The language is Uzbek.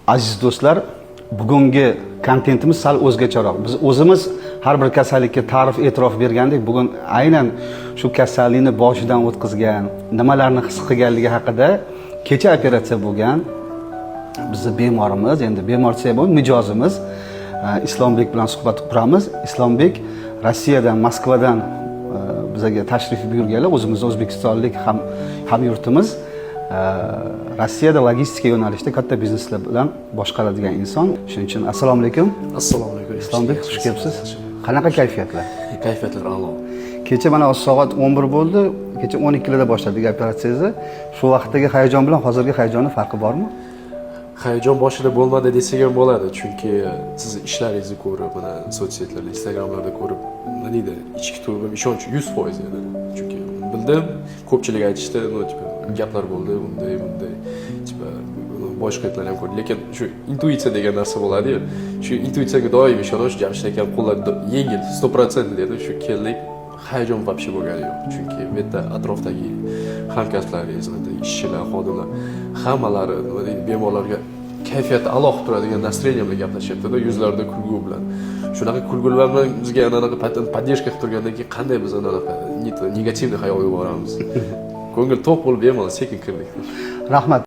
Aziz do'stlar, bugungi kontentimiz sal o'zgacharoq. Biz o'zimiz har bir kasallikka ta'rif, e'tirof bergandik. Bugun aynan shu kasallikni boshidan o'tkazgan, nimalarni his qilganligi haqida kecha operatsiya bo'lgan bizning bemorimiz, endi bemor desa ham mijozimiz Islombek bilan suhbat quramiz. Islombek Rossiyadan, Moskvadan bizga tashrif buyurganlar. O'zimiz o'zbekistonlik hamyurtimiz. Rossiyada logistika yo'nalishida katta bizneslar bilan boshqaradigan inson. Shuning uchun assalomu alaykum. Assalomu alaykum. Islombek, xush kelibsiz. Qanaqa kayfiyatlar? Kayfiyatlar a'lo. Kecha mana soat 11 bo'ldi. Kecha 12 da boshladik operatsiyangizni. Shu vaqtdagi hayajon bilan hozirgi hayajonning farqi bormi? Hayajon boshida bo'lmadi desak ham bo'ladi, chunki siz ishlaringizni ko'rib, mana sotsiyetlarda, Instagramlarda ko'rib, nima deydi, ichki tuyg'um ishonch 100% edi. Chunki bildim, ko'pchilik aytishdi, gaplar bo'ldi, bunday, boshqa aytlar ham ko'rdi. Lekin shu intuitsiya degan narsa bo'ladi-yu. Shu intuitsiyaga doim ishonish, Jamshid aka qo'llar yengil, 100% dedi. Shu keldik, hayajon vobshe bo'lgani yo'q. Chunki bu yerda atrofdagi hamkasblaringiz, ishchilar, xodimlar hammalari nima deydi, bemorlarga kayfiyati a'lo qilib turadigan nastreniya bilan gaplashyapti-da, yuzlarida kulgu bilan. Shunaqa kulgular bilan bizga anaqa podдержка qilib turgandan keyin qanday biz anaqa negativniy xayol yuboramiz. Ko'ngil to'q bo'lib bemalol sekin kirdik. Rahmat.